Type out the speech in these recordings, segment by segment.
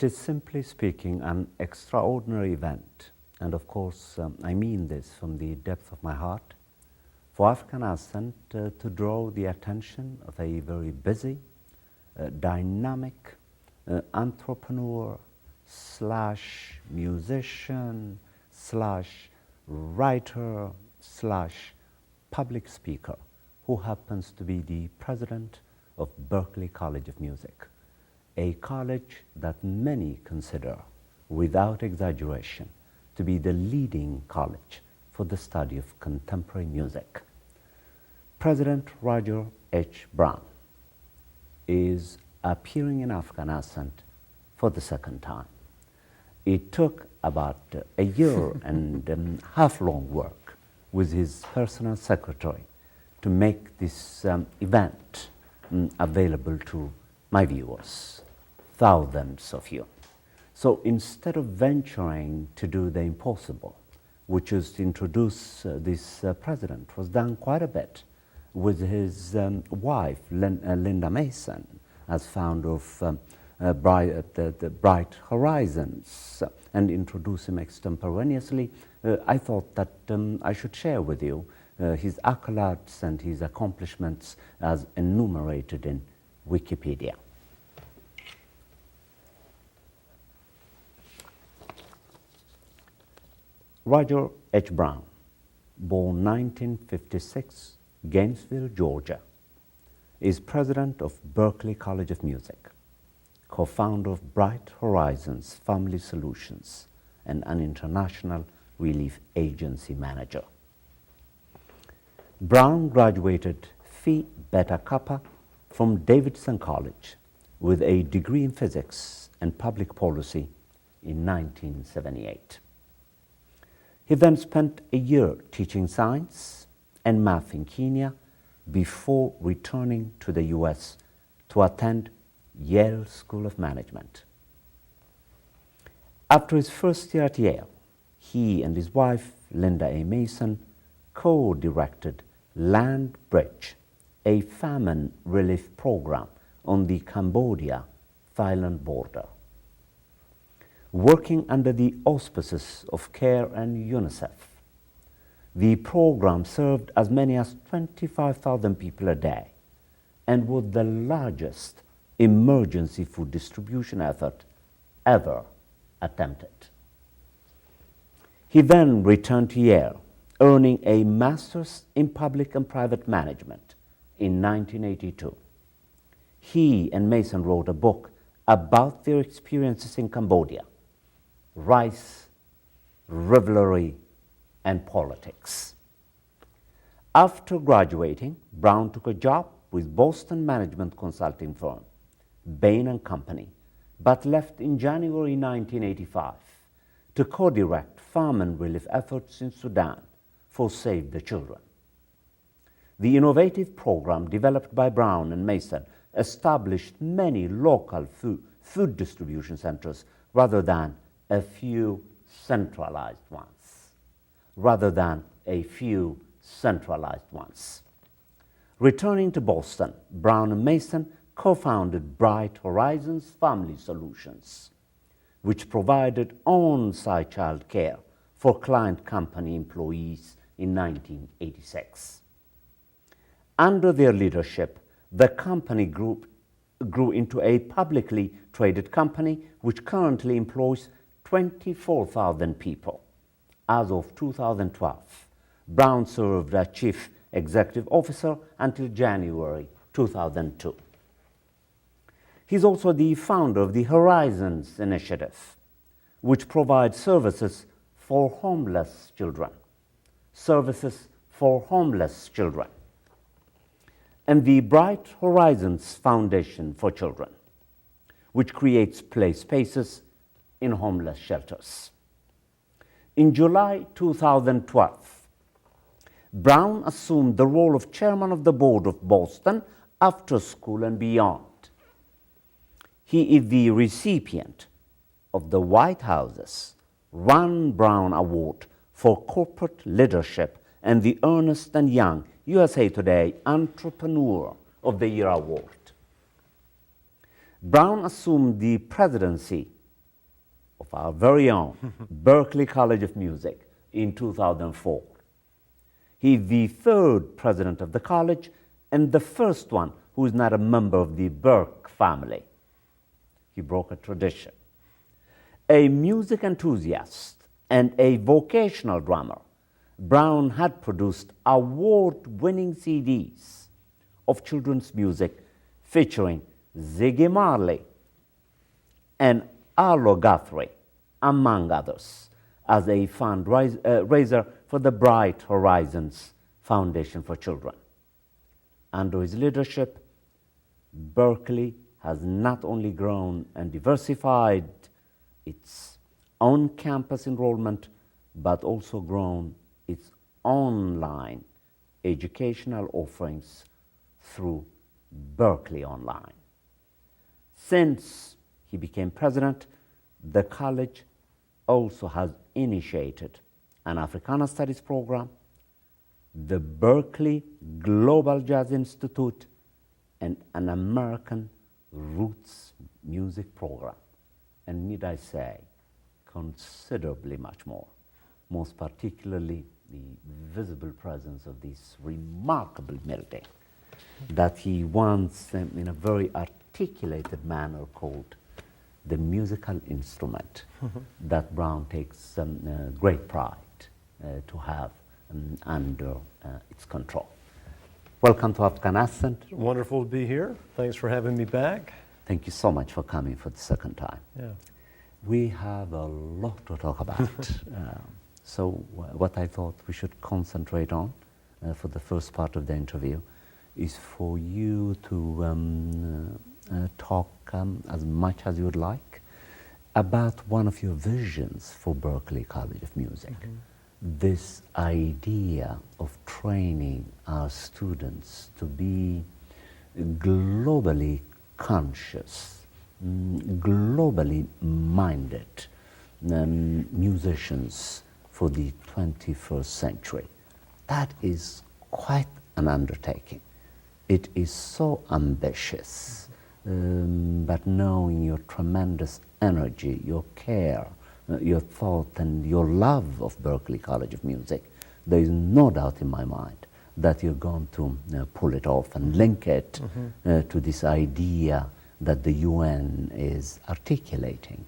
It is, simply speaking, an extraordinary event, and of course I mean this from the depth of my heart, for African Ascent to draw the attention of a very busy, dynamic entrepreneur slash musician slash writer slash public speaker who happens to be the president of Berklee College of Music, a college that many consider, without exaggeration, to be the leading college for the study of contemporary music. President Roger H. Brown is appearing in African Ascent for the second time. It took about a year and half-long work with his personal secretary to make this event available to my viewers, thousands of you. So instead of venturing to do the impossible, which is to introduce this president, was done quite a bit with his wife, Linda Mason, as founder of the Bright Horizons, and introduce him extemporaneously. I thought that I should share with you his accolades and his accomplishments as enumerated in Wikipedia. Roger H. Brown, born 1956, Gainesville, Georgia, is president of Berklee College of Music, co-founder of Bright Horizons Family Solutions, and an international relief agency manager. Brown graduated Phi Beta Kappa from Davidson College with a degree in physics and public policy in 1978. He then spent a year teaching science and math in Kenya before returning to the US to attend Yale School of Management. After his first year at Yale, he and his wife, Linda A. Mason, co-directed Land Bridge, a famine relief program on the Cambodia-Thailand border. Working under the auspices of CARE and UNICEF, the program served as many as 25,000 people a day and was the largest emergency food distribution effort ever attempted. He then returned to Yale, earning a master's in public and private management in 1982. He and Mason wrote a book about their experiences in Cambodia: Rice, Rivalry, and Politics. After graduating, Brown took a job with Boston management consulting firm Bain & Company, but left in January 1985 to co-direct famine relief efforts in Sudan for Save the Children. The innovative program developed by Brown and Mason established many local food distribution centers rather than a few centralized ones. Returning to Boston, Brown and Mason co-founded Bright Horizons Family Solutions, which provided on-site child care for client company employees in 1986. Under their leadership, the company grew into a publicly traded company which currently employs 24,000 people. As of 2012, Brown served as Chief Executive Officer until January 2002. He's also the founder of the Horizons Initiative, which provides services for homeless children. And the Bright Horizons Foundation for Children, which creates play spaces in homeless shelters. In July 2012, Brown assumed the role of chairman of the board of Boston After School and Beyond. He is the recipient of the White House's Ron Brown Award for Corporate Leadership and the Ernst & Young USA Today Entrepreneur of the Year Award. Brown assumed the presidency of our very own Berklee College of Music in 2004. He's the third president of the college and the first one who is not a member of the Burke family. He broke a tradition. A music enthusiast and a vocational drummer, Brown had produced award-winning CDs of children's music featuring Ziggy Marley and Arlo Guthrie, among others, as a fundraiser for the Bright Horizons Foundation for Children. Under his leadership, Berklee has not only grown and diversified its on-campus enrollment, but also grown its online educational offerings through Berklee Online. Since he became president, the college also has initiated an Africana Studies program, the Berklee Global Jazz Institute, and an American Roots Music program. And need I say, considerably much more, most particularly the visible presence of this remarkable melody that he once, in a very articulated manner, called the musical instrument that Brown takes great pride to have under its control. Welcome to African Ascent. Wonderful to be here. Thanks for having me back. Thank you so much for coming for the second time. Yeah. We have a lot to talk about. So what I thought we should concentrate on for the first part of the interview is for you to talk as much as you would like about one of your visions for Berklee College of Music. This idea of training our students to be globally conscious, globally minded musicians for the 21st century. That is quite an undertaking. It is so ambitious, but knowing your tremendous energy, your care, your thought, and your love of Berklee College of Music, there is no doubt in my mind that you're going to pull it off and link it to this idea that the UN is articulating,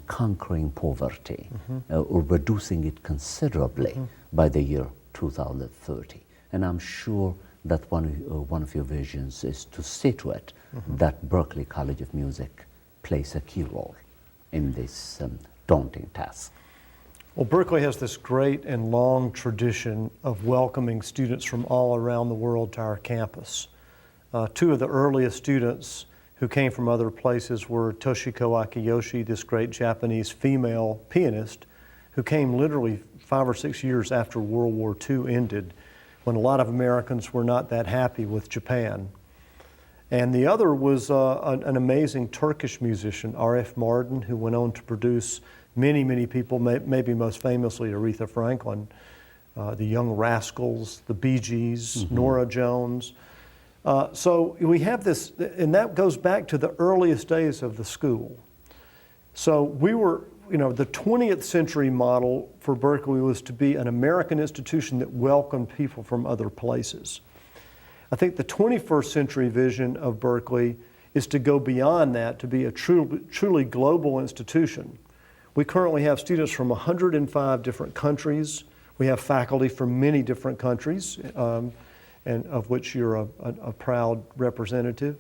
conquering poverty or reducing it considerably by the year 2030. And I'm sure that one of your visions is to see to it that Berklee College of Music plays a key role in this daunting task. Well, Berklee has this great and long tradition of welcoming students from all around the world to our campus. Two of the earliest students who came from other places were Toshiko Akiyoshi, this great Japanese female pianist, who came literally 5 or 6 years after World War II ended, when a lot of Americans were not that happy with Japan. And the other was an amazing Turkish musician, R.F. Mardin, who went on to produce many, many people, maybe most famously Aretha Franklin, the Young Rascals, the Bee Gees, Norah Jones. So we have this, and that goes back to the earliest days of the school. So we were, the 20th century model for Berklee was to be an American institution that welcomed people from other places. I think the 21st century vision of Berklee is to go beyond that, to be a truly global institution. We currently have students from 105 different countries. We have faculty from many different countries, and of which you're a proud representative.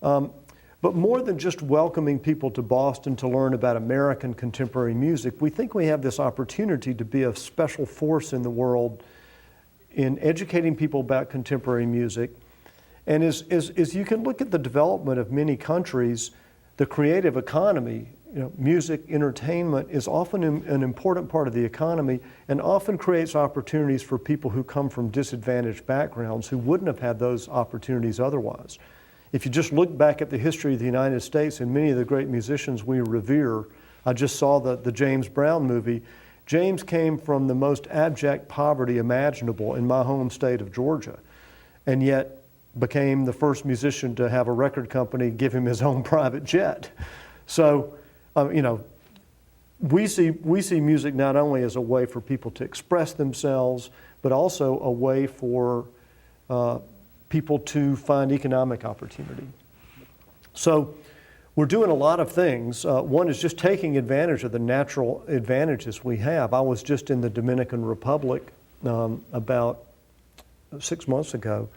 But more than just welcoming people to Boston to learn about American contemporary music, we think we have this opportunity to be a special force in the world in educating people about contemporary music. And as you can look at the development of many countries, the creative economy, music, entertainment is often an important part of the economy and often creates opportunities for people who come from disadvantaged backgrounds who wouldn't have had those opportunities otherwise. If you just look back at the history of the United States and many of the great musicians we revere, I just saw the James Brown movie. James came from the most abject poverty imaginable in my home state of Georgia, and yet became the first musician to have a record company give him his own private jet. So, we see music not only as a way for people to express themselves, but also a way for people to find economic opportunity. So we're doing a lot of things. One is just taking advantage of the natural advantages we have. I was just in the Dominican Republic about 6 months ago,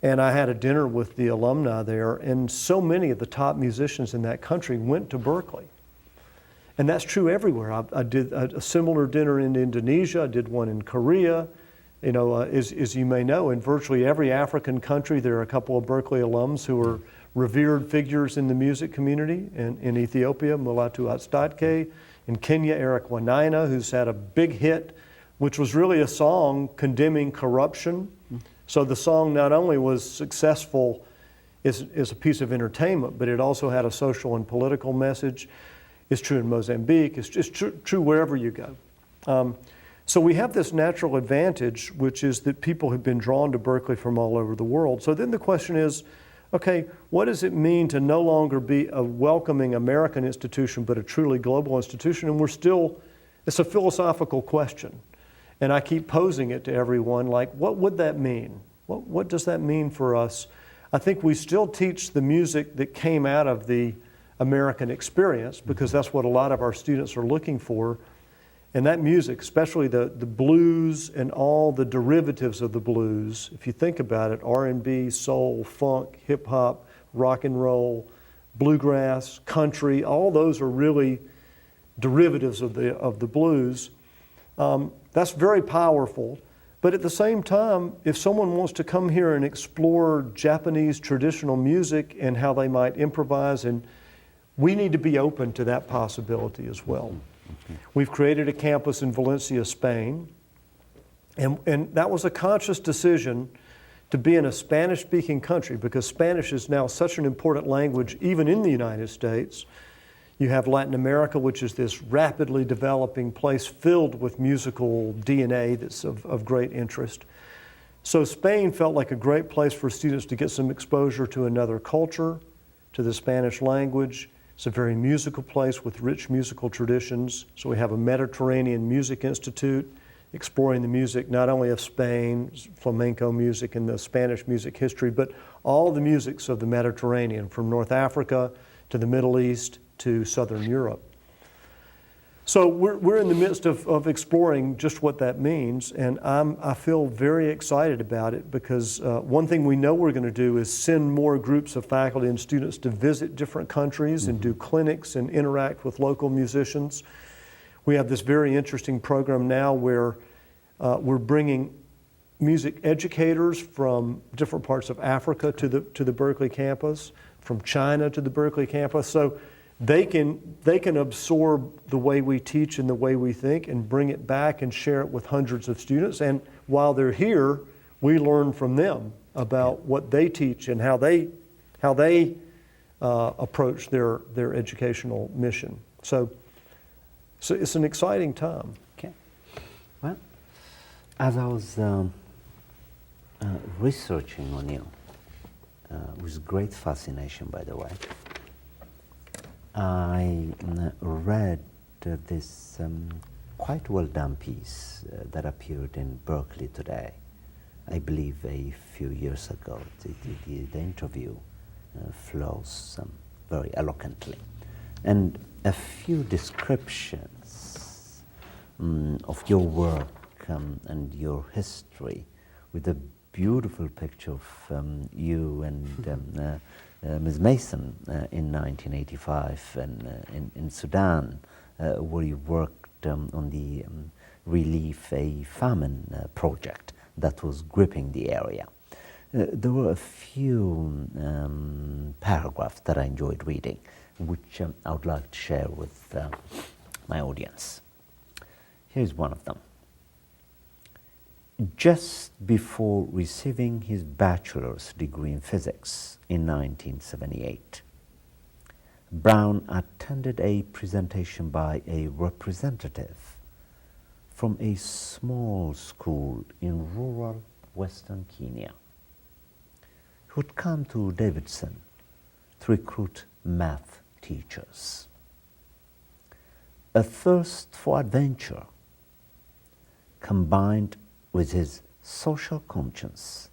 and I had a dinner with the alumni there, and so many of the top musicians in that country went to Berklee. And that's true everywhere. I did a similar dinner in Indonesia. I did one in Korea. You know, as you may know, in virtually every African country, there are a couple of Berklee alums who are revered figures in the music community. In Ethiopia, Mulatu Astatke. In Kenya, Eric Wanaina, who's had a big hit, which was really a song condemning corruption. So the song not only was successful as a piece of entertainment, but it also had a social and political message. It's true in Mozambique. It's just true wherever you go. So we have this natural advantage, which is that people have been drawn to Berklee from all over the world. So then the question is, okay, what does it mean to no longer be a welcoming American institution, but a truly global institution? And it's a philosophical question. And I keep posing it to everyone, like, what would that mean? What does that mean for us? I think we still teach the music that came out of the American experience, because that's what a lot of our students are looking for. And that music, especially the blues and all the derivatives of the blues, if you think about it, R&B, soul, funk, hip hop, rock and roll, bluegrass, country, all those are really derivatives of the blues. That's very powerful. But at the same time, if someone wants to come here and explore Japanese traditional music and how they might improvise, and we need to be open to that possibility as well. We've created a campus in Valencia, Spain, and that was a conscious decision to be in a Spanish-speaking country, because Spanish is now such an important language even in the United States. You have Latin America, which is this rapidly developing place filled with musical DNA that's of great interest. So Spain felt like a great place for students to get some exposure to another culture, to the Spanish language. It's a very musical place with rich musical traditions. So we have a Mediterranean Music Institute exploring the music not only of Spain, flamenco music and the Spanish music history, but all the musics of the Mediterranean, from North Africa to the Middle East to Southern Europe. So we're in the midst of exploring just what that means, and I feel very excited about it, because one thing we know we're going to do is send more groups of faculty and students to visit different countries and do clinics and interact with local musicians. We have this very interesting program now where we're bringing music educators from different parts of Africa to the Berklee campus, from China to the Berklee campus. So they can absorb the way we teach and the way we think and bring it back and share it with hundreds of students. And while they're here, we learn from them about what they teach and how they approach their educational mission. So it's an exciting time. Okay. Well, as I was researching on you, with great fascination, by the way, I read this quite well done piece that appeared in Berklee Today, I believe a few years ago. The interview flows very eloquently. And a few descriptions of your work and your history, with a beautiful picture of you and Ms. Mason in 1985 and in Sudan, where you worked on the Relief a Famine project that was gripping the area. There were a few paragraphs that I enjoyed reading, which I would like to share with my audience. Here's one of them. Just before receiving his bachelor's degree in physics in 1978, Brown attended a presentation by a representative from a small school in rural western Kenya, who had come to Davidson to recruit math teachers. A thirst for adventure, combined with his social conscience,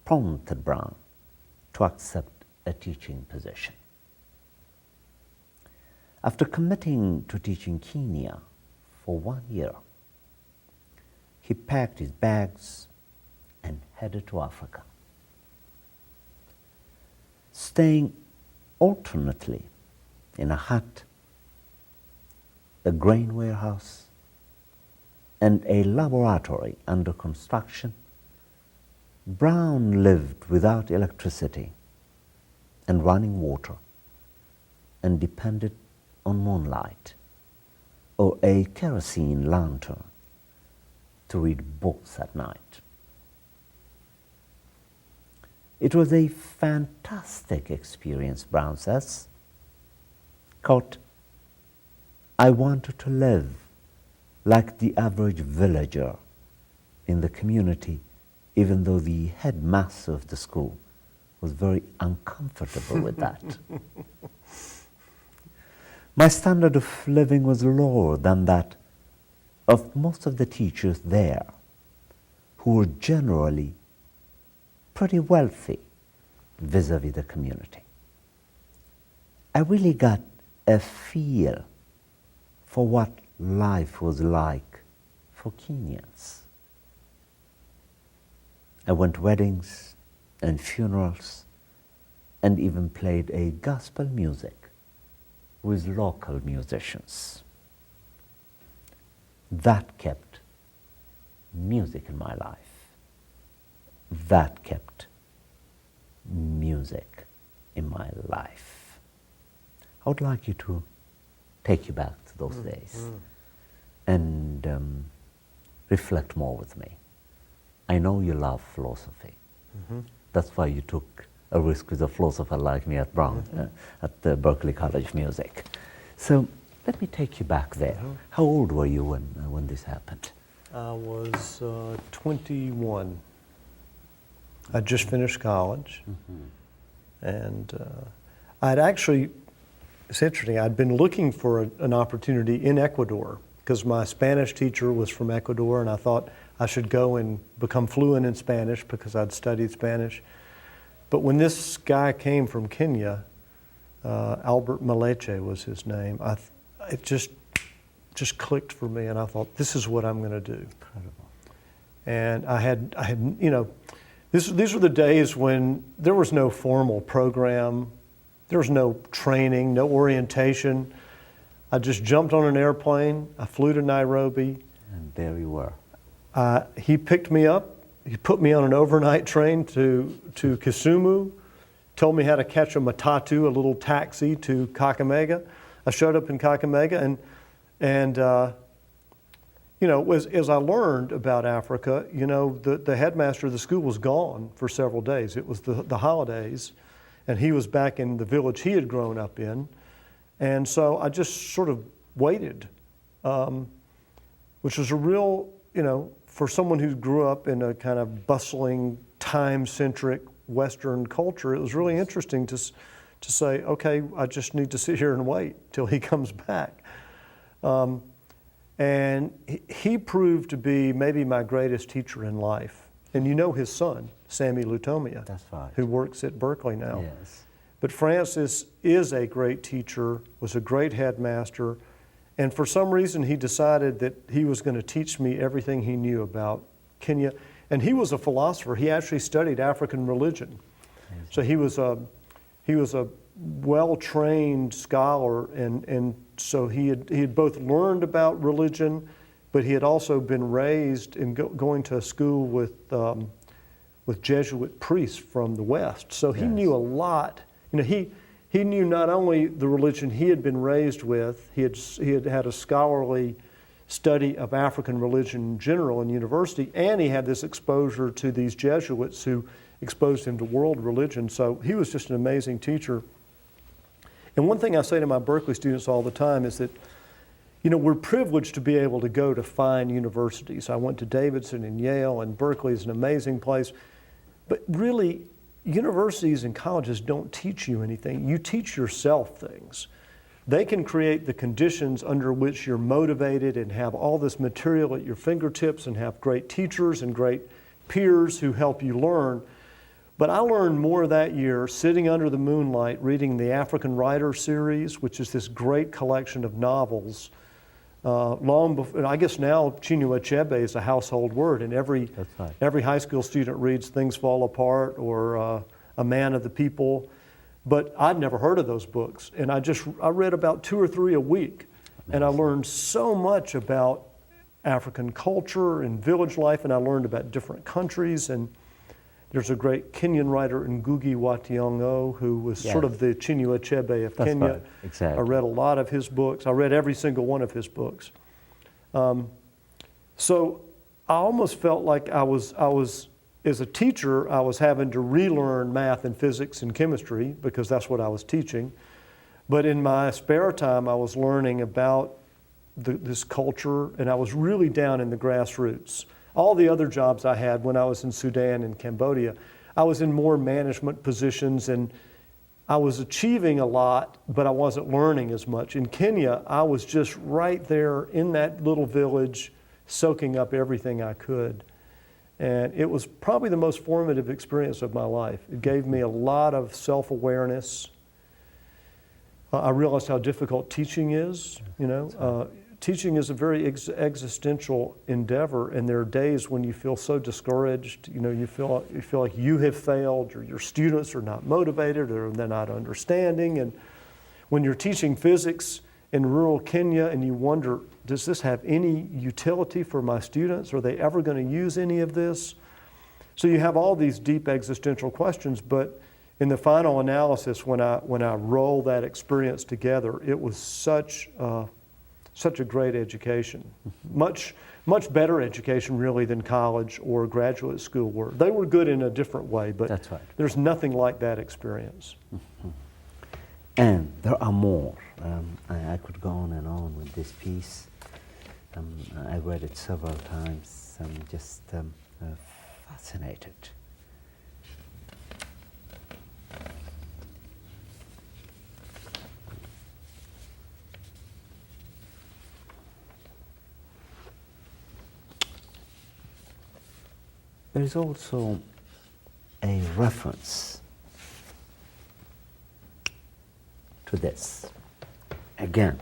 prompted Brown to accept a teaching position. After committing to teaching Kenya for 1 year, he packed his bags and headed to Africa, staying alternately in a hut, a grain warehouse, and a laboratory under construction. Brown lived without electricity and running water and depended on moonlight or a kerosene lantern to read books at night. It was a fantastic experience, Brown says. Quote, I wanted to live like the average villager in the community, even though the headmaster of the school was very uncomfortable with that. My standard of living was lower than that of most of the teachers there, who were generally pretty wealthy vis-a-vis the community. I really got a feel for what life was like for Kenyans. I went to weddings and funerals and even played a gospel music with local musicians. That kept music in my life. That kept music in my life. I would like you to take you back to those days and reflect more with me. I know you love philosophy. That's why you took a risk with a philosopher like me at Brown, at the Berklee College of Music. So let me take you back there. How old were you when this happened? I was 21. I just finished college. And I'd actually, it's interesting, I'd been looking for an opportunity in Ecuador because my Spanish teacher was from Ecuador, and I thought I should go and become fluent in Spanish because I'd studied Spanish. But when this guy came from Kenya, Albert Maleche was his name, it just clicked for me, and I thought, this is what I'm going to do. Incredible. And I had, you know, these were the days when there was no formal program, there was no training, no orientation. I just jumped on an airplane, I flew to Nairobi. And there you were. He picked me up, he put me on an overnight train to Kisumu, told me how to catch a matatu, a little taxi to Kakamega. I showed up in Kakamega, and you know, as I learned about Africa, you know, the headmaster of the school was gone for several days. It was the holidays, and he was back in the village he had grown up in. And so I just sort of waited, which was a real, you know, for someone who grew up in a kind of bustling, time-centric Western culture, it was really interesting to say, okay, I just need to sit here and wait till he comes back. And he proved to be maybe my greatest teacher in life. And you know his son, Sammy Lutomia, That's right. who works at Berklee now. Yes. But Francis is a great teacher, was a great headmaster, and for some reason he decided that he was going to teach me everything he knew about Kenya. And he was a philosopher. He actually studied African religion. So he was a well-trained scholar, and so he had both learned about religion, but he had also been raised in going to a school with Jesuit priests from the West. So he knew a lot. You know, he knew not only the religion he had been raised with, he had a scholarly study of African religion in general in university, and he had this exposure to these Jesuits who exposed him to world religion. So he was just an amazing teacher. And one thing I say to my Berklee students all the time is that, you know, we're privileged to be able to go to fine universities. I went to Davidson and Yale, and Berklee is an amazing place. But really, universities and colleges don't teach you anything. You teach yourself things. They can create the conditions under which you're motivated and have all this material at your fingertips and have great teachers and great peers who help you learn. But I learned more that year sitting under the moonlight reading the African Writer series, which is this great collection of novels. Long before, I guess now Chinua Achebe is a household word, and every high school student reads Things Fall Apart or A Man of the People. But I'd never heard of those books, and I read about 2 or 3 a week, and I learned so much about African culture and village life, and I learned about different countries. And there's a great Kenyan writer, Ngugi wa Thiong'o, who was sort of the Chinua Achebe of Kenya. Right. Exactly. I read a lot of his books. I read every single one of his books. So I almost felt like I was, as a teacher, I was having to relearn math and physics and chemistry because that's what I was teaching. But in my spare time, I was learning about this culture, and I was really down in the grassroots. All the other jobs I had when I was in Sudan and Cambodia, I was in more management positions, and I was achieving a lot, but I wasn't learning as much. In Kenya, I was just right there in that little village, soaking up everything I could. And it was probably the most formative experience of my life. It gave me a lot of self-awareness. I realized how difficult teaching is, you know. Teaching is a very existential endeavor, and there are days when you feel so discouraged. You know, you feel like you have failed, or your students are not motivated, or they're not understanding. And when you're teaching physics in rural Kenya, and you wonder, does this have any utility for my students? Are they ever going to use any of this? So you have all these deep existential questions, but in the final analysis, when I roll that experience together, it was such a great education. Much better education, really, than college or graduate school were. They were good in a different way, but that's right. There's nothing like that experience. Mm-hmm. And there are more. I could go on and on with this piece. I read it several times. I'm just fascinated. There is also a reference to this. Again,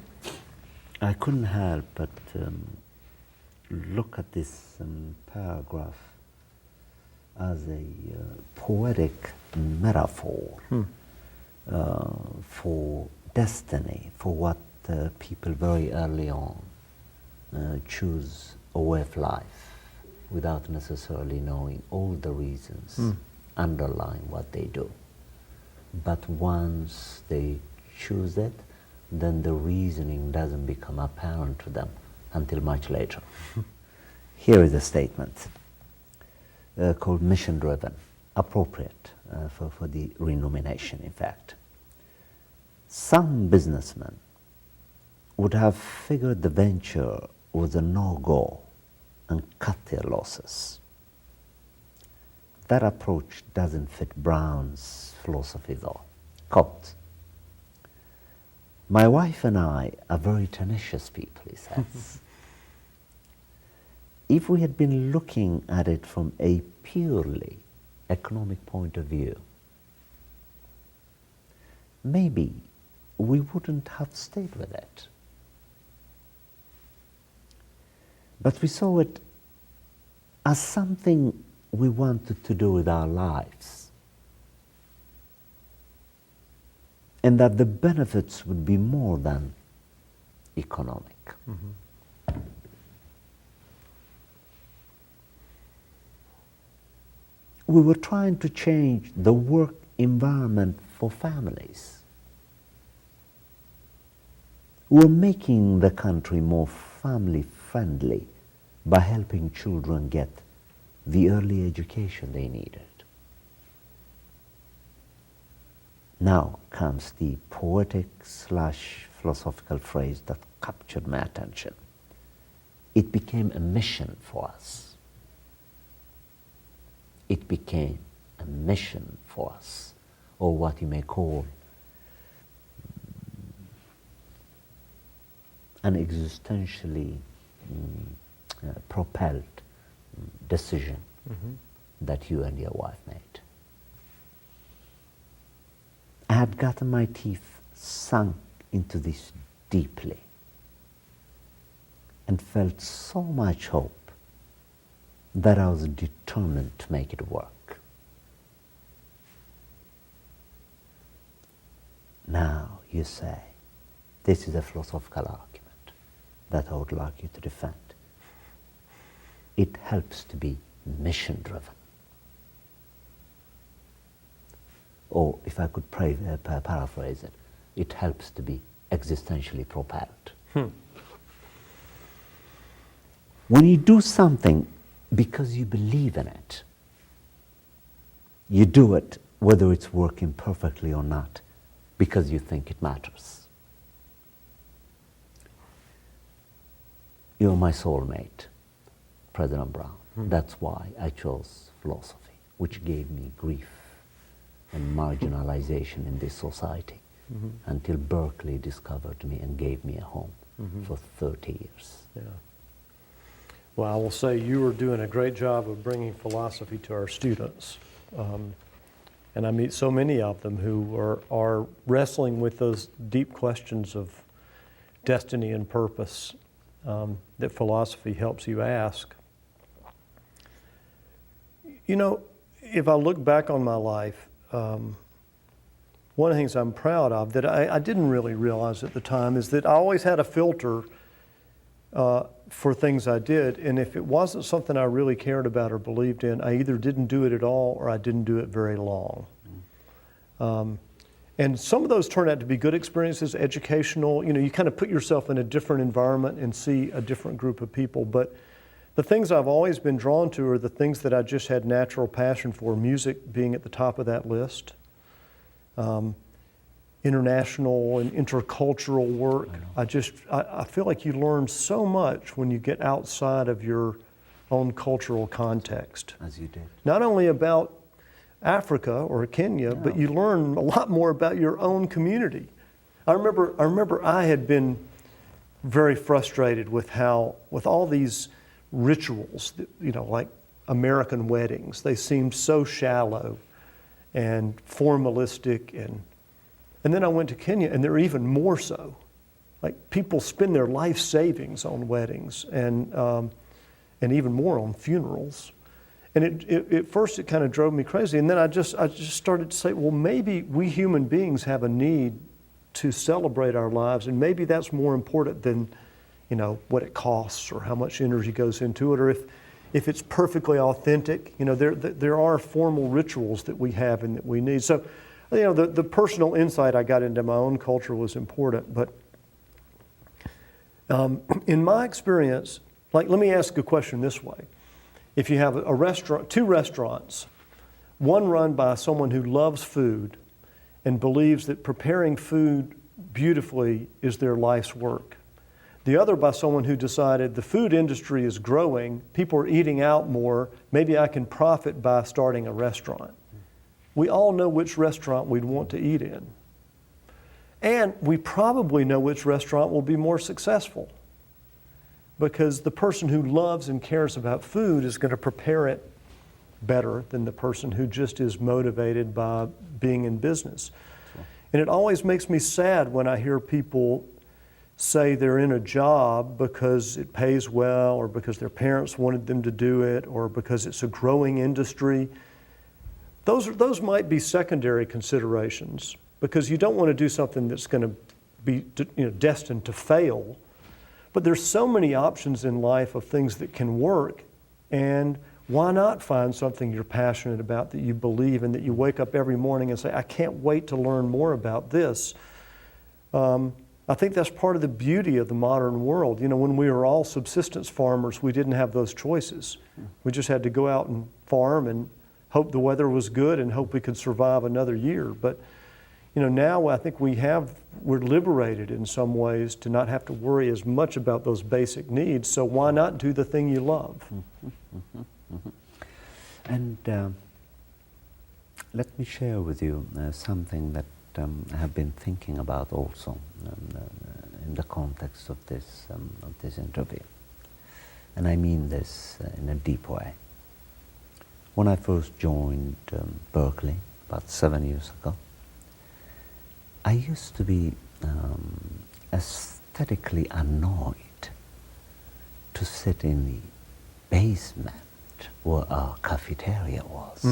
I couldn't help but look at this paragraph as a poetic metaphor for destiny, for what people very early on choose a way of life without necessarily knowing all the reasons underlying what they do. But once they choose it, then the reasoning doesn't become apparent to them until much later. Here is a statement called Mission Driven, appropriate for the renomination, in fact. Some businessmen would have figured the venture was a no-go and cut their losses. That approach doesn't fit Brown's philosophy, though. Quote, "My wife and I are very tenacious people," he says. If we had been looking at it from a purely economic point of view, maybe we wouldn't have stayed with it. But we saw it as something we wanted to do with our lives, and that the benefits would be more than economic. Mm-hmm. We were trying to change the work environment for families. We were making the country more family-friendly by helping children get the early education they needed. Now comes the poetic/philosophical phrase that captured my attention. It became a mission for us. It became a mission for us, or what you may call an existentially propelled decision that you and your wife made. I had gotten my teeth sunk into this deeply and felt so much hope that I was determined to make it work. Now you say, this is a philosophical argument that I would like you to defend. It helps to be mission-driven. Or if I could paraphrase it, it helps to be existentially propelled. When you do something because you believe in it, you do it whether it's working perfectly or not, because you think it matters. You're my soulmate, President Brown. That's why I chose philosophy, which gave me grief and marginalization in this society until Berklee discovered me and gave me a home for 30 years. Yeah. Well, I will say you are doing a great job of bringing philosophy to our students. And I meet so many of them who are wrestling with those deep questions of destiny and purpose that philosophy helps you ask. You know, if I look back on my life, one of the things I'm proud of that I didn't really realize at the time is that I always had a filter for things I did, and if it wasn't something I really cared about or believed in, I either didn't do it at all or I didn't do it very long. And some of those turn out to be good experiences, educational. You know, you kind of put yourself in a different environment and see a different group of people. But the things I've always been drawn to are the things that I just had natural passion for, music being at the top of that list. International and intercultural work. I feel like you learn so much when you get outside of your own cultural context. As you did. Not only about Africa or Kenya, but you learn a lot more about your own community. I remember I had been very frustrated with all these rituals, you know, like American weddings. They seemed so shallow and formalistic, and then I went to Kenya, and they're even more so. Like, people spend their life savings on weddings, and even more on funerals. And at first it kind of drove me crazy, and then I just started to say, well, maybe we human beings have a need to celebrate our lives, and maybe that's more important than, you know, what it costs or how much energy goes into it, or if it's perfectly authentic. You know, there are formal rituals that we have and that we need. So, you know, the personal insight I got into my own culture was important. But in my experience, like, let me ask a question this way. If you have a restaurant, two restaurants, one run by someone who loves food and believes that preparing food beautifully is their life's work, the other by someone who decided the food industry is growing, people are eating out more, maybe I can profit by starting a restaurant. We all know which restaurant we'd want to eat in. And we probably know which restaurant will be more successful, because the person who loves and cares about food is going to prepare it better than the person who just is motivated by being in business. Sure. And it always makes me sad when I hear people say they're in a job because it pays well, or because their parents wanted them to do it, or because it's a growing industry. Those might be secondary considerations, because you don't want to do something that's going to be, you know, destined to fail. But there's so many options in life of things that can work, and why not find something you're passionate about, that you believe in, that you wake up every morning and say, I can't wait to learn more about this. I think that's part of the beauty of the modern world. You know, when we were all subsistence farmers, we didn't have those choices. We just had to go out and farm and hope the weather was good and hope we could survive another year. But, you know, now I think we're liberated in some ways to not have to worry as much about those basic needs. So why not do the thing you love? And let me share with you something that I have been thinking about also in the context of this interview. And I mean this in a deep way. When I first joined Berklee about 7 years ago, I used to be aesthetically annoyed to sit in the basement where our cafeteria was,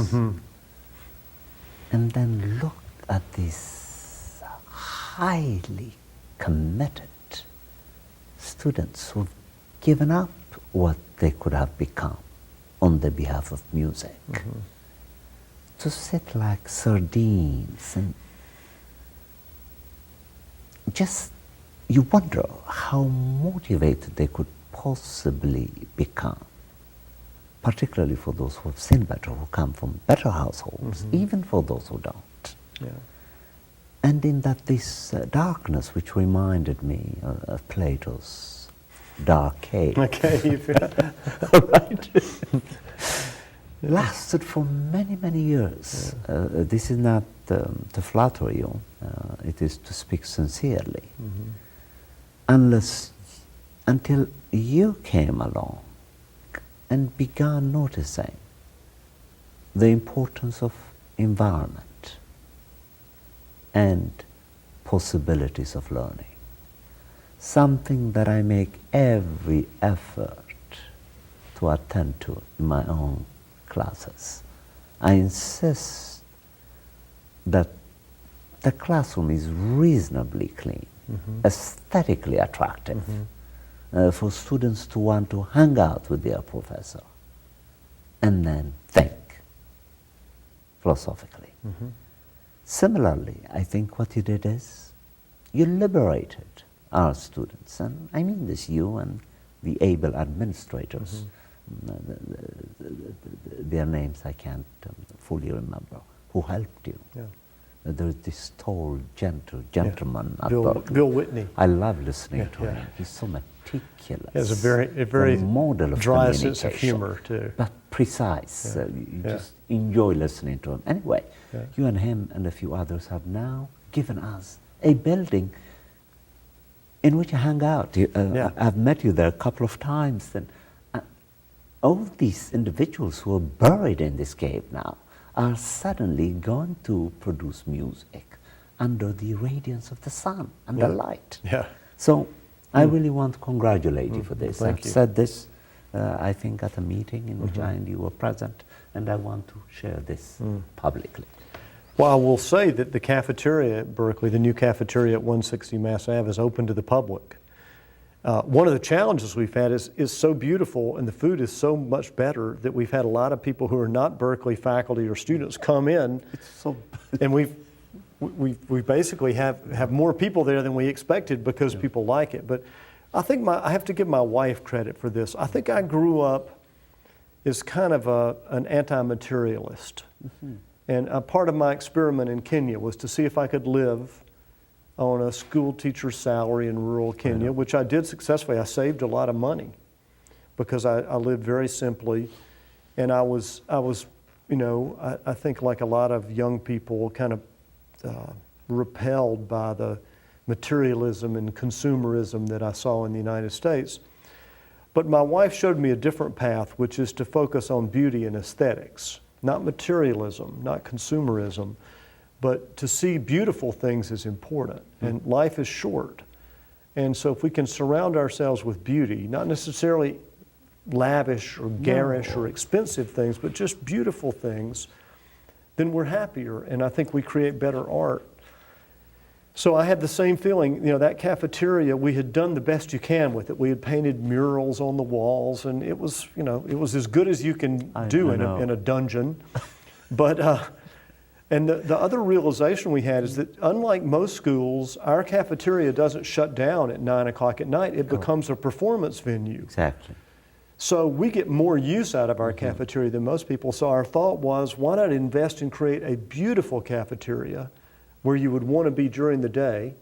and then look at these highly committed students who've given up what they could have become on the behalf of music, to sit like sardines, and just you wonder how motivated they could possibly become, particularly for those who have seen better, who come from better households, even for those who don't. Yeah. And in that this darkness, which reminded me of Plato's dark cave, right? lasted for many, many years. This is not to flatter you, it is to speak sincerely. Until you came along and began noticing the importance of environment and possibilities of learning. Something that I make every effort to attend to in my own classes. I insist that the classroom is reasonably clean, aesthetically attractive, for students to want to hang out with their professor and then think philosophically. Similarly, I think what you did is you liberated our students, and I mean this, you and the able administrators, their names I can't fully remember, who helped you. There's this tall, gentle gentleman at Berklee. Bill Whitney. I love listening to him. He's so meticulous. He has a very model of dry sense of humor too. But precise. You just enjoy listening to him. Anyway, you and him and a few others have now given us a building in which I hang out. I've met you there a couple of times, and all these individuals who are buried in this cave now are suddenly going to produce music under the radiance of the sun and the light. So I really want to congratulate you for this. I've said this, I think, at a meeting in which I and you were present, and I want to share this publicly. Well, I will say that the cafeteria at Berklee, the new cafeteria at 160 Mass Ave, is open to the public. One of the challenges we've had is so beautiful and the food is so much better that we've had a lot of people who are not Berklee faculty or students come in, and we basically have more people there than we expected because people like it. But I think I have to give my wife credit for this. I think I grew up as kind of an anti-materialist. And a part of my experiment in Kenya was to see if I could live on a school teacher's salary in rural Kenya, which I did successfully. I saved a lot of money because I lived very simply, and I was, you know, I think like a lot of young people, kind of repelled by the materialism and consumerism that I saw in the United States. But my wife showed me a different path, which is to focus on beauty and aesthetics, not materialism, not consumerism. But to see beautiful things is important, and life is short. And so if we can surround ourselves with beauty, not necessarily lavish or garish or expensive things, but just beautiful things, then we're happier, and I think we create better art. So I had the same feeling, you know, that cafeteria, we had done the best you can with it. We had painted murals on the walls, and it was, you know, it was as good as you can do in a dungeon. But and the other realization we had is that unlike most schools, our cafeteria doesn't shut down at 9 o'clock at night. It becomes a performance venue. Exactly. So we get more use out of our cafeteria than most people. So our thought was, why not invest and create a beautiful cafeteria where you would want to be during the day?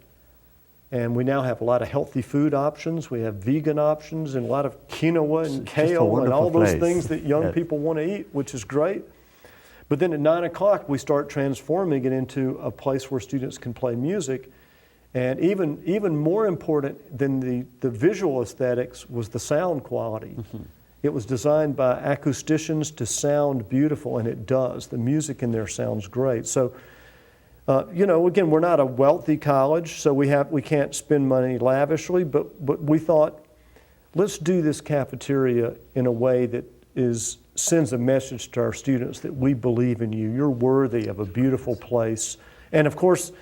And we now have a lot of healthy food options. We have vegan options and a lot of quinoa and kale and all those things that young people want to eat, which is great. But then at 9 o'clock, we start transforming it into a place where students can play music. And even more important than the visual aesthetics was the sound quality. It was designed by acousticians to sound beautiful, and it does. The music in there sounds great. So, you know, again, we're not a wealthy college, so we can't spend money lavishly, but we thought, let's do this cafeteria in a way that sends a message to our students that we believe in you. You're worthy of a beautiful place. And of course,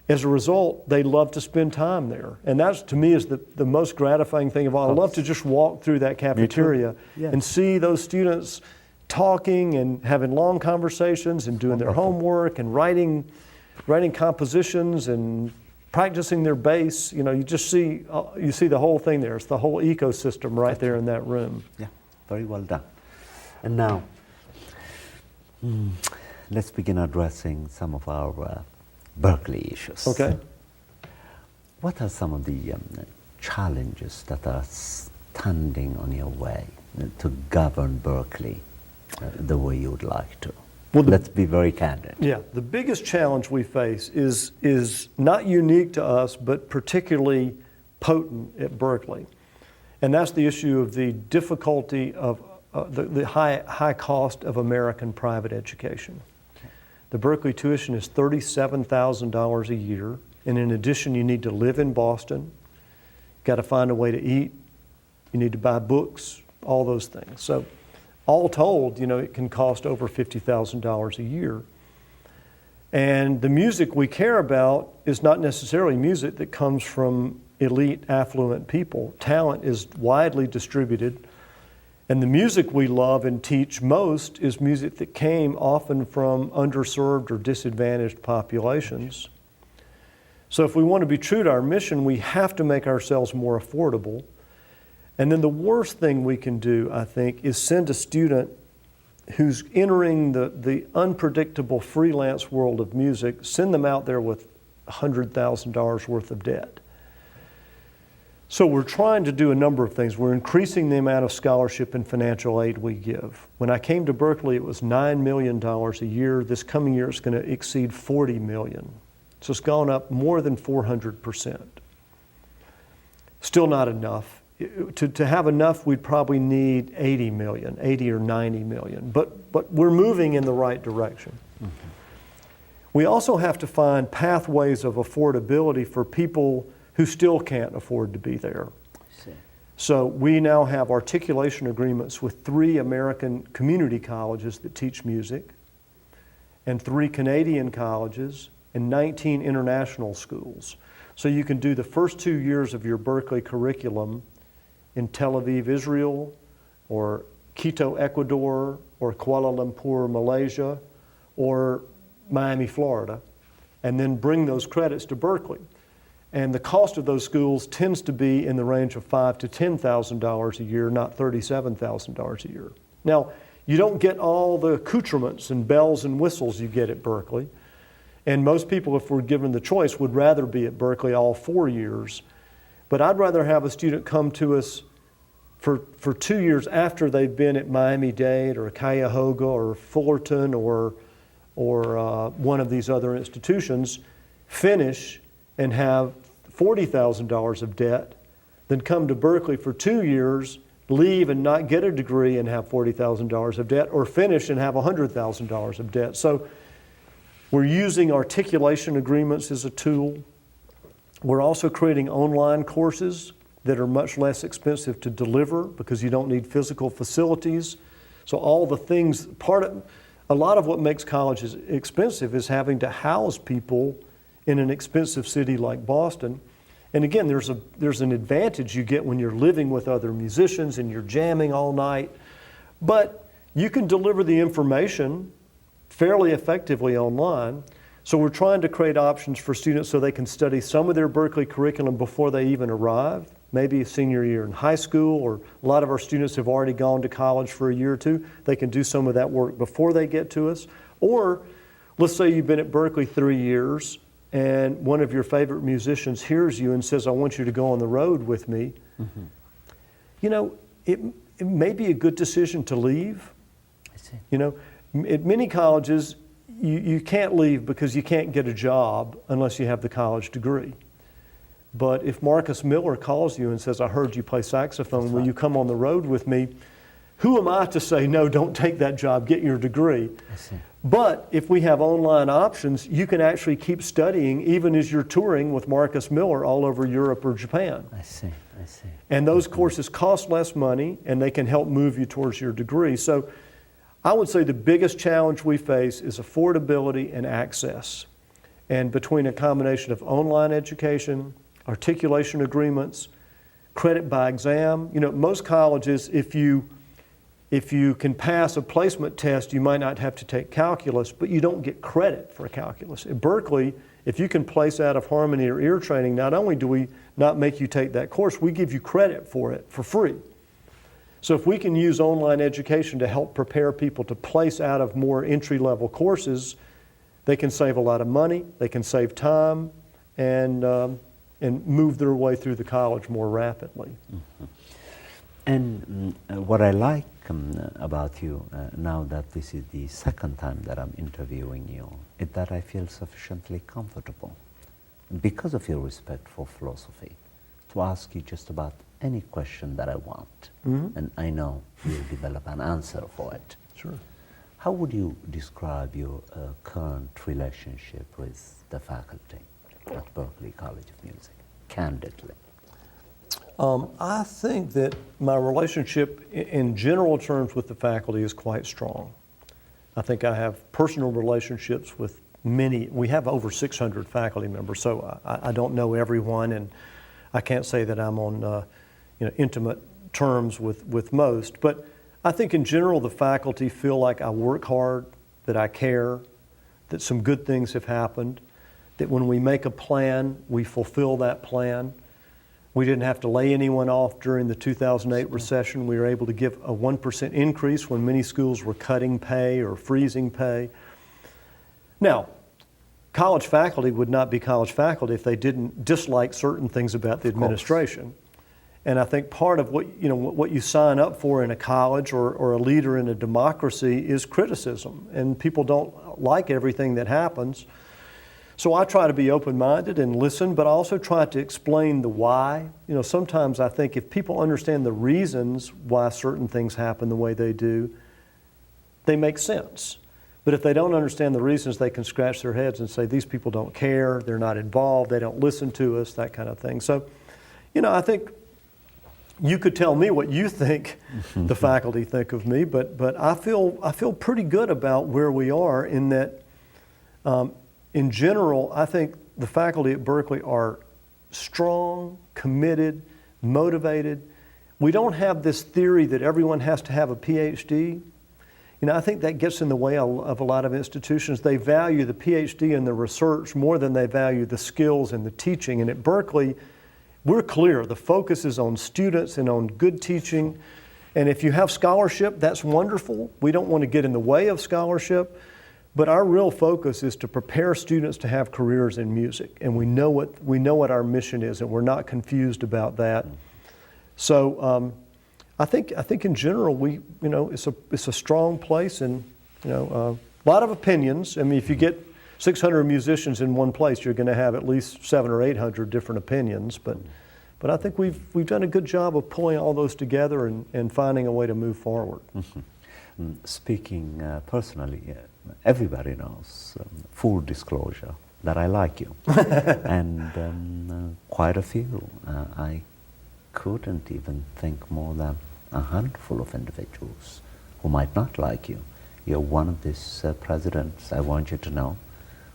as a result, they love to spend time there. And that, to me, is the most gratifying thing of all. I love to just walk through that cafeteria and see those students talking and having long conversations and doing their homework and writing compositions and practicing their bass. You know, you see the whole thing there. It's the whole ecosystem right there in that room. Yeah, very well done. And now, let's begin addressing some of our Berklee issues. Okay. What are some of the challenges that are standing on your way to govern Berklee the way you would like to? Well, let's be very candid. Yeah, the biggest challenge we face is not unique to us, but particularly potent at Berklee. And that's the issue of the difficulty of the high cost of American private education. The Berklee tuition is $37,000 a year, and in addition, you need to live in Boston, got to find a way to eat, you need to buy books, all those things. So, all told, you know, it can cost over $50,000 a year. And the music we care about is not necessarily music that comes from elite, affluent people. Talent is widely distributed. And the music we love and teach most is music that came often from underserved or disadvantaged populations. So if we want to be true to our mission, we have to make ourselves more affordable. And then the worst thing we can do, I think, is send a student who's entering the unpredictable freelance world of music, send them out there with $100,000 worth of debt. So we're trying to do a number of things. We're increasing the amount of scholarship and financial aid we give. When I came to Berklee, it was $9 million a year. This coming year, it's going to exceed $40 million. So it's gone up more than 400%. Still not enough. To have enough, we'd probably need 80 million, 80 or 90 million. But we're moving in the right direction. We also have to find pathways of affordability for people who still can't afford to be there. So we now have articulation agreements with 3 American community colleges that teach music, and 3 Canadian colleges, and 19 international schools. So you can do the first 2 years of your Berklee curriculum in Tel Aviv, Israel, or Quito, Ecuador, or Kuala Lumpur, Malaysia, or Miami, Florida, and then bring those credits to Berklee. And the cost of those schools tends to be in the range of $5,000 to $10,000 a year, not $37,000 a year. Now, you don't get all the accoutrements and bells and whistles you get at Berklee. And most people, if we're given the choice, would rather be at Berklee all 4 years. But I'd rather have a student come to us for 2 years after they've been at Miami-Dade or Cuyahoga or Fullerton or one of these other institutions, finish and have $40,000 of debt, then come to Berklee for 2 years, leave and not get a degree and have $40,000 of debt, or finish and have $100,000 of debt. So we're using articulation agreements as a tool. We're also creating online courses that are much less expensive to deliver because you don't need physical facilities. So all the things, a lot of what makes colleges expensive is having to house people in an expensive city like Boston. And again, there's an advantage you get when you're living with other musicians and you're jamming all night. But you can deliver the information fairly effectively online. So we're trying to create options for students so they can study some of their Berklee curriculum before they even arrive, maybe a senior year in high school, or a lot of our students have already gone to college for a year or two. They can do some of that work before they get to us. Or let's say you've been at Berklee 3 years and one of your favorite musicians hears you and says, I want you to go on the road with me. Mm-hmm. You know, it may be a good decision to leave. I see. You know, at many colleges, you can't leave because you can't get a job unless you have the college degree. But if Marcus Miller calls you and says, I heard you play saxophone, That's will right. you come on the road with me? Who am I to say, no, don't take that job, get your degree? I see. But if we have online options, you can actually keep studying even as you're touring with Marcus Miller all over Europe or Japan. I see. I see. And those courses cost less money and they can help move you towards your degree. So I would say the biggest challenge we face is affordability and access. And between a combination of online education, articulation agreements, credit by exam, most colleges, if you can pass a placement test, you might not have to take calculus, but you don't get credit for calculus. At Berklee, if you can place out of harmony or ear training, not only do we not make you take that course, we give you credit for it for free. So if we can use online education to help prepare people to place out of more entry-level courses, they can save a lot of money, they can save time, and move their way through the college more rapidly. Mm-hmm. And what I like about you, now that this is the second time that I'm interviewing you, is that I feel sufficiently comfortable, because of your respect for philosophy, to ask you just about any question that I want. Mm-hmm. And I know you'll develop an answer for it. Sure. How would you describe your current relationship with the faculty at Berklee College of Music, candidly? I think that my relationship in general terms with the faculty is quite strong. I think I have personal relationships with many. We have over 600 faculty members, so I don't know everyone, and I can't say that I'm on intimate terms with most. But I think in general the faculty feel like I work hard, that I care, that some good things have happened, that when we make a plan, we fulfill that plan. We didn't have to lay anyone off during the 2008 recession. We were able to give a 1% increase when many schools were cutting pay or freezing pay. Now, college faculty would not be college faculty if they didn't dislike certain things about the administration. And I think part of what you sign up for in a college or a leader in a democracy is criticism. And people don't like everything that happens. So I try to be open-minded and listen, but I also try to explain the why. Sometimes I think if people understand the reasons why certain things happen the way they do, they make sense. But if they don't understand the reasons, they can scratch their heads and say, these people don't care, they're not involved, they don't listen to us, that kind of thing. So, I think you could tell me what you think the faculty think of me, but I feel pretty good about where we are in that. In general, I think the faculty at Berklee are strong, committed, motivated. We don't have this theory that everyone has to have a PhD. I think that gets in the way of a lot of institutions. They value the PhD and the research more than they value the skills and the teaching. And at Berklee, we're clear. The focus is on students and on good teaching. And if you have scholarship, that's wonderful. We don't want to get in the way of scholarship. But our real focus is to prepare students to have careers in music, and we know what our mission is, and we're not confused about that. So I think in general it's a strong place, and a lot of opinions. I mean, if you get 600 musicians in one place, you're going to have at least 700 or 800 different opinions. But I think we've done a good job of pulling all those together and finding a way to move forward. Mm-hmm. Speaking personally. Everybody knows, full disclosure, that I like you. And quite a few. I couldn't even think more than a handful of individuals who might not like you. You're one of these presidents, I want you to know,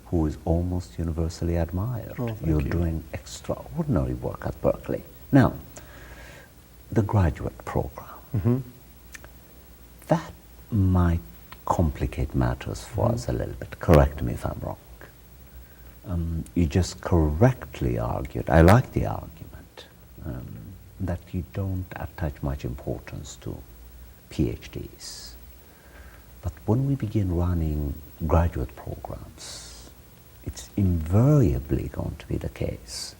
who is almost universally admired. Oh, You're you. doing extraordinary work at Berklee. Now, the graduate program, mm-hmm. that might complicate matters for us a little bit. Correct me if I'm wrong. You just correctly argued, I like the argument, that you don't attach much importance to PhDs. But when we begin running graduate programs, it's invariably going to be the case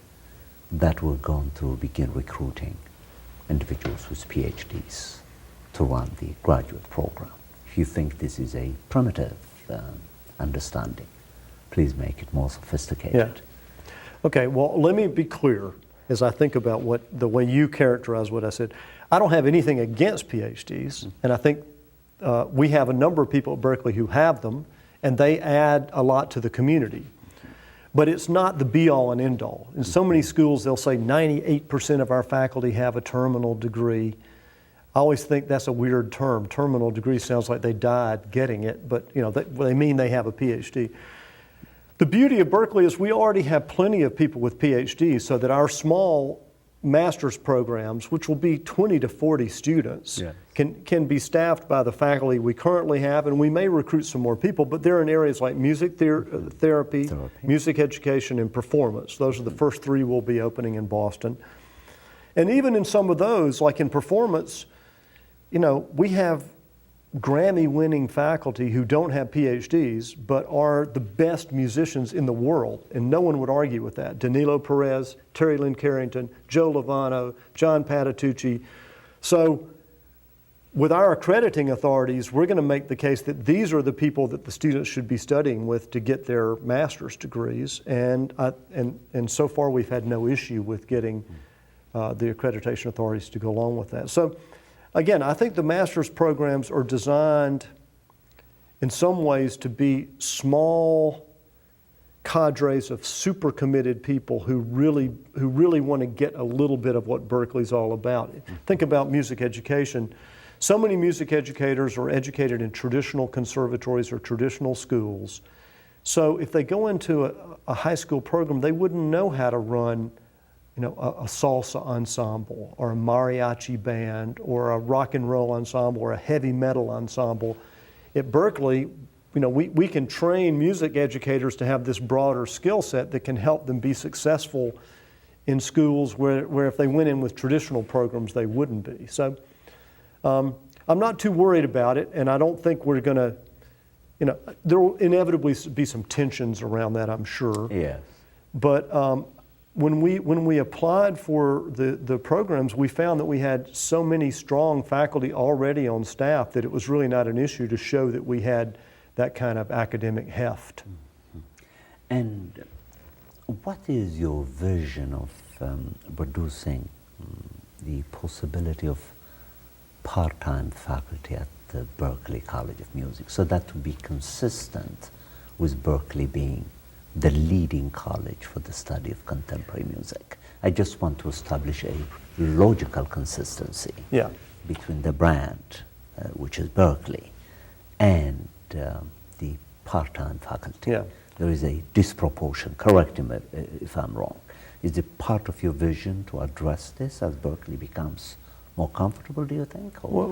that we're going to begin recruiting individuals with PhDs to run the graduate program. If you think this is a primitive understanding, please make it more sophisticated. Yeah. Okay, well, let me be clear. as I think about the way you characterize what I said. I don't have anything against PhDs, and I think we have a number of people at Berklee who have them, and they add a lot to the community. But it's not the be-all and end-all. In so many schools, they'll say 98% of our faculty have a terminal degree. I always think that's a weird term. Terminal degree sounds like they died getting it, but they mean they have a PhD. The beauty of Berklee is we already have plenty of people with PhDs, so that our small master's programs, which will be 20 to 40 students, Yes. can be staffed by the faculty we currently have, and we may recruit some more people, but they're in areas like music therapy, music education, and performance. Those are the first three we'll be opening in Boston. And even in some of those, like in performance, we have Grammy-winning faculty who don't have PhDs, but are the best musicians in the world, and no one would argue with that. Danilo Perez, Terry Lynn Carrington, Joe Lovano, John Patitucci. So with our accrediting authorities, we're going to make the case that these are the people that the students should be studying with to get their master's degrees, and so far we've had no issue with getting the accreditation authorities to go along with that. So again, I think the master's programs are designed in some ways to be small cadres of super committed people who really want to get a little bit of what Berklee's all about. Think about music education. So many music educators are educated in traditional conservatories or traditional schools. So if they go into a high school program, they wouldn't know how to run a salsa ensemble or a mariachi band or a rock and roll ensemble or a heavy metal ensemble. At Berklee, we can train music educators to have this broader skill set that can help them be successful in schools where if they went in with traditional programs, they wouldn't be. So I'm not too worried about it, and I don't think we're going to, there will inevitably be some tensions around that, I'm sure. Yes. But when we applied for the programs, we found that we had so many strong faculty already on staff that it was really not an issue to show that we had that kind of academic heft. And what is your vision of producing the possibility of part-time faculty at the Berklee College of Music, so that to be consistent with Berklee being the leading college for the study of contemporary music? I just want to establish a logical consistency between the brand, which is Berklee, and the part-time faculty. Yeah. There is a disproportion, correct me if I'm wrong. Is it part of your vision to address this as Berklee becomes more comfortable, do you think? Well,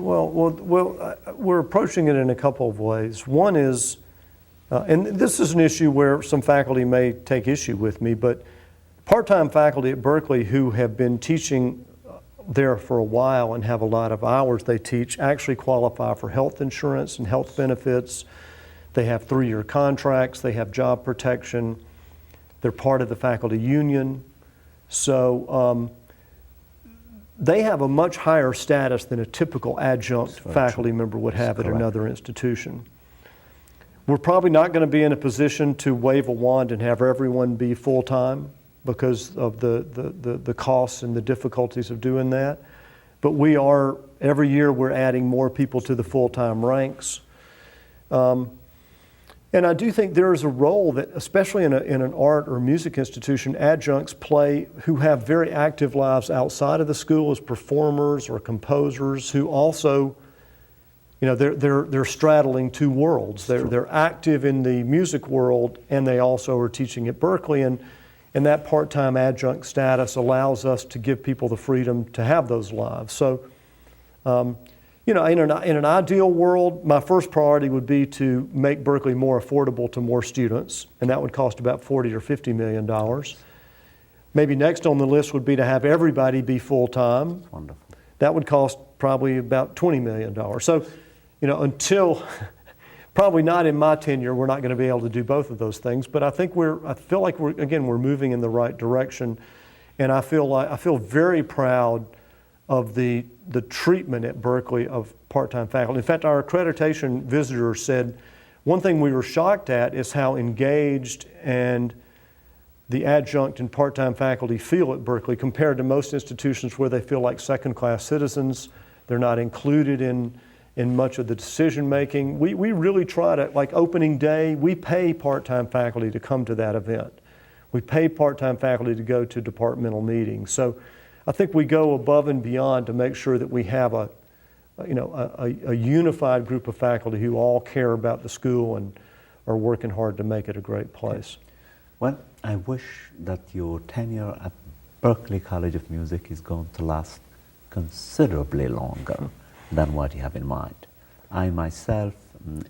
we're approaching it in a couple of ways. One is, and this is an issue where some faculty may take issue with me, but part-time faculty at Berklee who have been teaching there for a while and have a lot of hours they teach actually qualify for health insurance and health benefits. They have 3-year contracts, they have job protection, they're part of the faculty union. So they have a much higher status than a typical adjunct faculty member would have at another institution. We're probably not going to be in a position to wave a wand and have everyone be full-time because of the costs and the difficulties of doing that. But we are, every year we're adding more people to the full-time ranks. And I do think there is a role that, especially in an art or music institution, adjuncts play who have very active lives outside of the school as performers or composers who also, they're straddling two worlds. They're active in the music world and they also are teaching at Berklee, and that part-time adjunct status allows us to give people the freedom to have those lives. So, in an ideal world, my first priority would be to make Berklee more affordable to more students, and that would cost about $40 or $50 million. Maybe next on the list would be to have everybody be full-time. Wonderful. That would cost probably about $20 million. So, until, probably not in my tenure, we're not going to be able to do both of those things, but I feel like we're moving in the right direction, and I feel very proud of the treatment at Berklee of part-time faculty. In fact, our accreditation visitor said one thing we were shocked at is how engaged and the adjunct and part-time faculty feel at Berklee compared to most institutions where they feel like second-class citizens. They're not included in much of the decision-making. We really try to, like opening day, we pay part-time faculty to come to that event. We pay part-time faculty to go to departmental meetings. So I think we go above and beyond to make sure that we have a unified group of faculty who all care about the school and are working hard to make it a great place. Well, I wish that your tenure at Berklee College of Music is going to last considerably longer than what you have in mind. I myself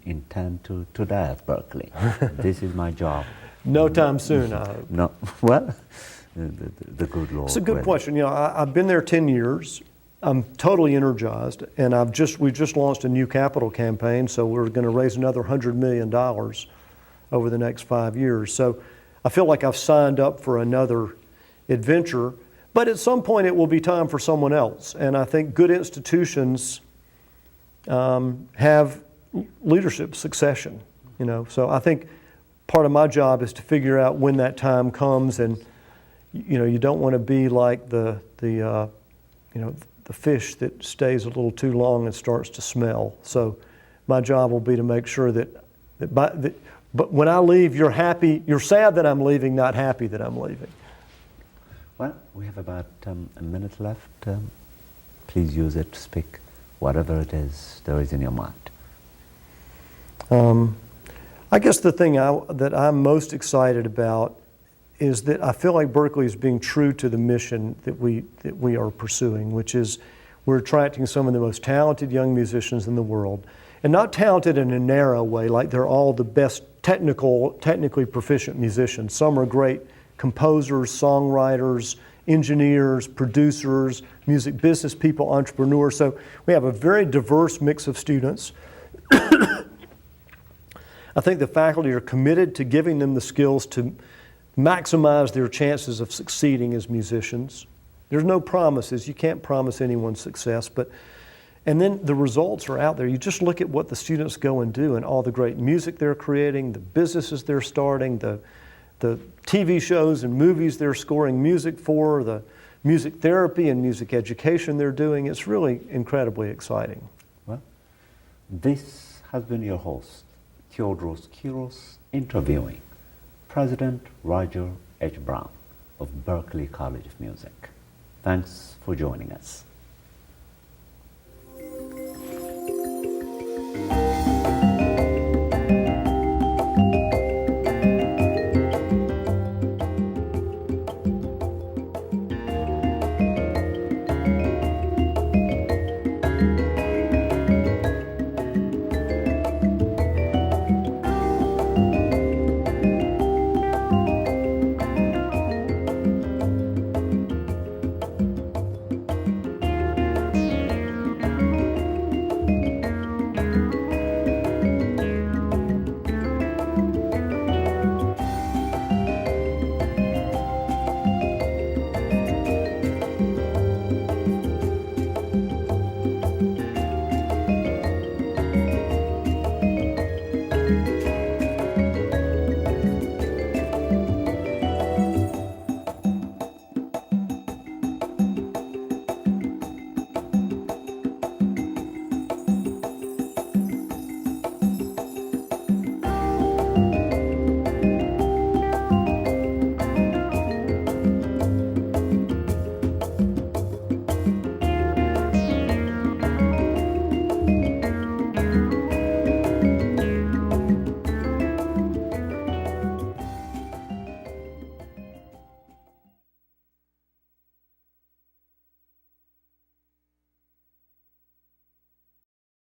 intend to die at Berklee. This is my job. No time soon, I hope. No, well, the good Lord. It's a good will. question. You know, I've been there 10 years. I'm totally we've just launched a new capital campaign, so we're going to raise another $100 million over the next 5 years. So I feel like I've signed up for another adventure, but at some point it will be time for someone else. And I think good institutions have leadership succession, you know. So I think part of my job is to figure out when that time comes, and you know, you don't want to be like the fish that stays a little too long and starts to smell. So my job will be to make sure but when I leave, you're happy, you're sad that I'm leaving, not happy that I'm leaving. Well, we have about a minute left. Please use it to speak whatever it is there is in your mind. I guess the thing that I'm most excited about is that I feel like Berklee is being true to the mission that we are pursuing, which is we're attracting some of the most talented young musicians in the world. And not talented in a narrow way, like they're all the best technically proficient musicians. Some are great composers, songwriters, engineers, producers, music business people, entrepreneurs. So we have a very diverse mix of students. I think the faculty are committed to giving them the skills to maximize their chances of succeeding as musicians. There's no promises. You can't promise anyone success, and then the results are out there. You just look at what the students go and do and all the great music they're creating, the businesses they're starting, the TV shows and movies they're scoring music for, the music therapy and music education they're doing. It's really incredibly exciting. Well, this has been your host, Teodros Kiros, interviewing President Roger H. Brown of Berklee College of Music. Thanks for joining us.